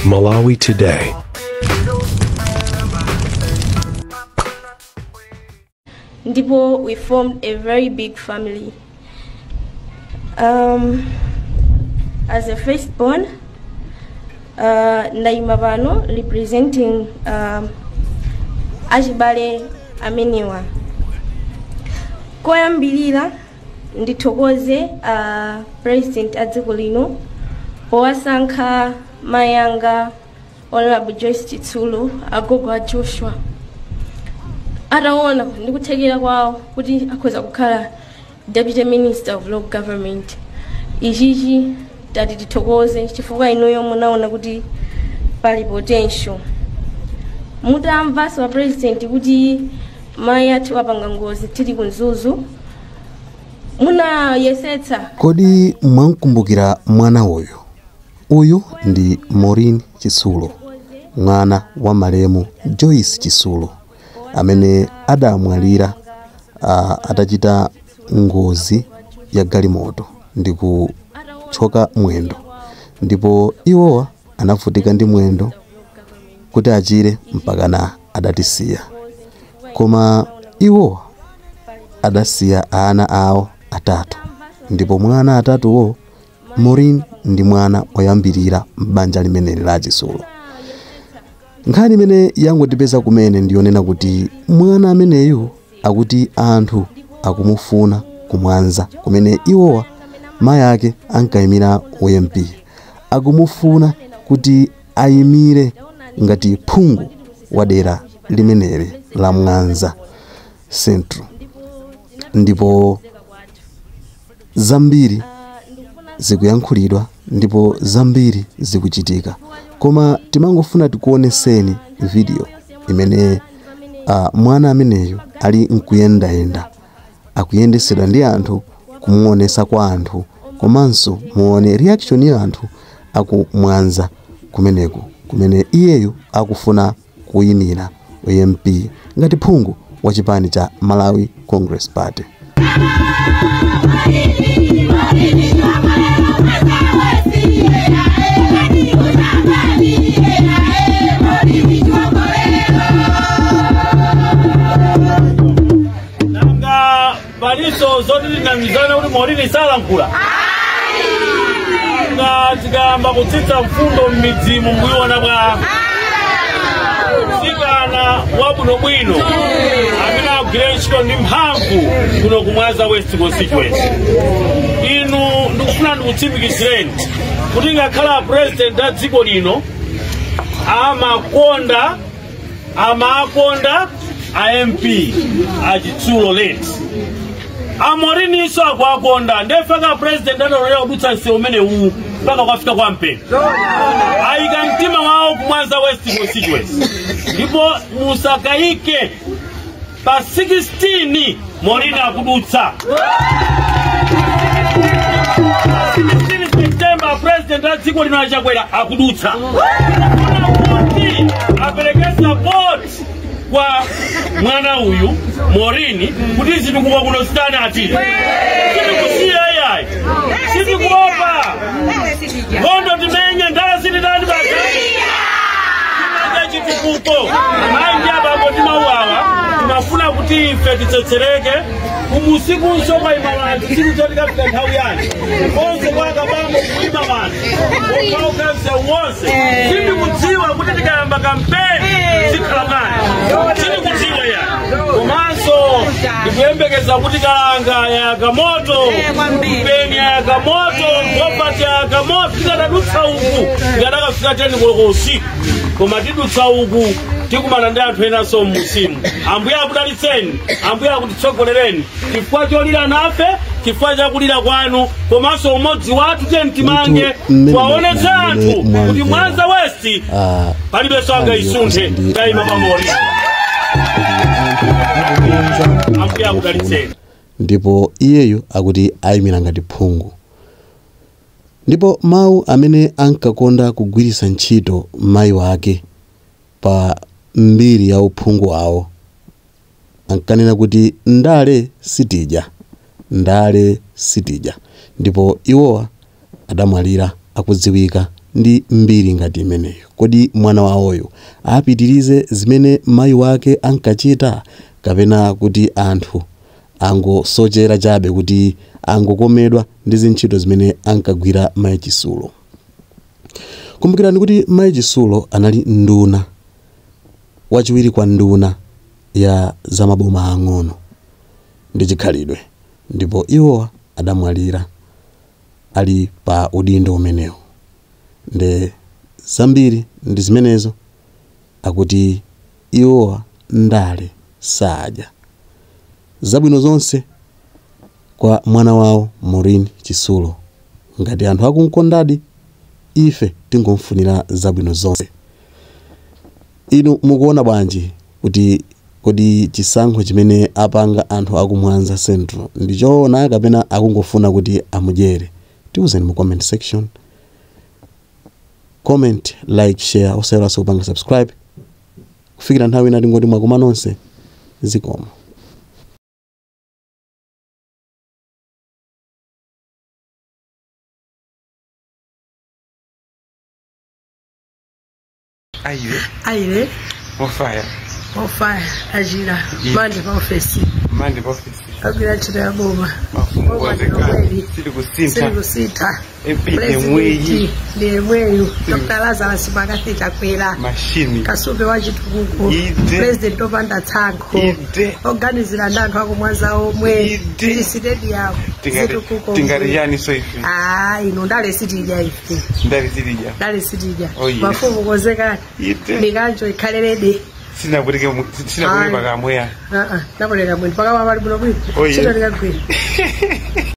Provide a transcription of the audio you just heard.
Malawi Today. Ndipo we formed a very big family. As a firstborn, Naima Bano representing Ajibale Ameniwa. Koyambilira nditokoze President Adziko owasankha Mayanga Honorable Joyce Chitsulo agogo a Joshua. Ataona ndikuthekera kwawo kuti akhoza kukhala Deputy Minister of Local Government. Ichichi tati tithokoze chifukwa inuyo munaona kuti pali potential. Mutamvaso wa President kuti mai athu apanga ngozi tili kunzuzu. Muna yesetsa. Kodi mwankumbukira mwana uyu ndi Maureen Chitsulo, mwana wa malemu Joyce Chitsulo, amene adamwalira atachita ngozi ya galimoto ndi kuchoka mwendo, ndipo iwowa anavutika ndi mwendo kuti achire mpakana adatisiya. Koma iwowa adasiya ana awo atatu, ndipo mwana atatuwo Maureen ndi mwana oyambirira m'banja limeneli la Chitsulo. Nkhani imene yangotipeza kumene ndiyonena kuti mwana ameneyu akuti anthu akumufuna kumwanza, kumene iwowa mayi ake ankayimira OMP, akumufuna kuti ayimire ngati phungu wa dera limeneli la Mwanza Central. Ndipo zambiri zikuyankhulidwa ndipo zambiri zikuchitika, koma timangofuna tikuoneseni video imene mwana ameneyo ali nkuyendayenda, akuyendesedwa ndi anthu, kumuonesa kwa anthu, komanso muone reaction ya anthu akumwanza kumeneku, kumene iyeyo akufuna kuyimira OMP ngati phungu wa chipani cha Malawi Congress Party. Nanga baliso zoti linamizana kuti Maureen salankula. Nanga tigamba kutsitsa mfundo m'midzimu muyiona bwa sikana wabuno bwino amene agwire ntchito ndi mphamvu kuno kumwaza West constituency. Inu ndikufuna ndikutsimikizireni kuti ngakhala president a dziko lino amakonda MP a Chitsulo leti. Maureen iso akwakonda ndefaka president adaloya kudutsa nsewu umene uwu mpaka kwafika kwa mpeni. Ayika mtima wawo kumwaza West constituency. Ndipo musakayike pa 16 Maureen akudutsa. 16 September president a dziko lino achakwera akudutsa. Apereke support kwa mwana uyu Maureen kuti zitukuka kuno stani ati. Sitikusiya yayi. Sitikuopa. Ngondo timenye ndala sitidani baka. Sinaja chitukuko. Maingi abambo timauawa. Tunafuna kuti ife titsetsereke. Umusiku nsoma imawantu. Sititotika fika nthawi yani. Konse kwa kabambo kuima wanu. Ukauka mse uwose. Sitikudziwa kuti tikayamba kampeni. Sikalamani. Sitikudziwa ya. Komanso ndikuyembekeza kuti kalanga ya kamoto, mpeni ya kamoto, ngopati ya kamoto, tikadadutsa uku, tikadakafika 10 koloko usiku. Koma tidutsa uku, tikumana ndi anthu enaso musimu. Ambuye akudalitseni, ambuye akutitsogolereni. Chifukwa cholira nafe, chifukwa chakulira kwanu, komanso umodzi wathu timange twaonetsa anthu kuti Mwanza West palibe sanga isunthe ndayima pa Maureen. Ambuye akudalitseni. Ndipo iyeyo akuti ayimira ngati phungu. Ndipo mawu amene ankakonda kugwiritsa ntchito mayi wake pa mbiri ya uphungu wawo ankanena kuti ndale sitidya, ndipo iwowa adamwalira akudziwika ndi mbiri ngati imeneyo. Kodi mwana wawoyo apitirize zimene mayi wake ankachita kapena kuti anthu angosochera chabe kuti angokomedwa ndi zintchito zimene ankagwira mayi Chisulo. Kumbukirani kuti mayi Chisulo anali nduna wachiwiri kwa nduna ya zamaboma ang'ono ndi chikhalidwe, ndipo iwowa adamwalira ali pa udindo umenewo. Nde zambiri ndi zimenezo akuti iwowa ndale sadya. Zabwino zonse kwa mwana wawo Maureen Chisulo. Ngati anthu akunkondadi, ife tingomfunira zabwino zonse. Inu mukuona bwanji kuti kodi chisankho chimene apanga anthu akumwanza Central ndichoona kapena akungofuna kuti amudyere? Tiwuzeni mu comment section. Comment, like, share, osewera kupanga subscribe. Kufikira nthawi ina tingoti mwakoma nonse. Zikomo. Aire Mofaya ajira mande pa office akira chira boma siri kusita emweyi ndemweyu Dr. Lazarus Magathita kwera mashini kasube wachitukuko president opanda tsango organizira ndanthu akumwanza omwe isitedi yawo zitukuko tingari yani so ife ino ndale sitija ife ndale sitija mafumu kozeka nikanjo ikhalelede sina burike bakamweya nakolera mwini paka wabali buno bwino chito likagwira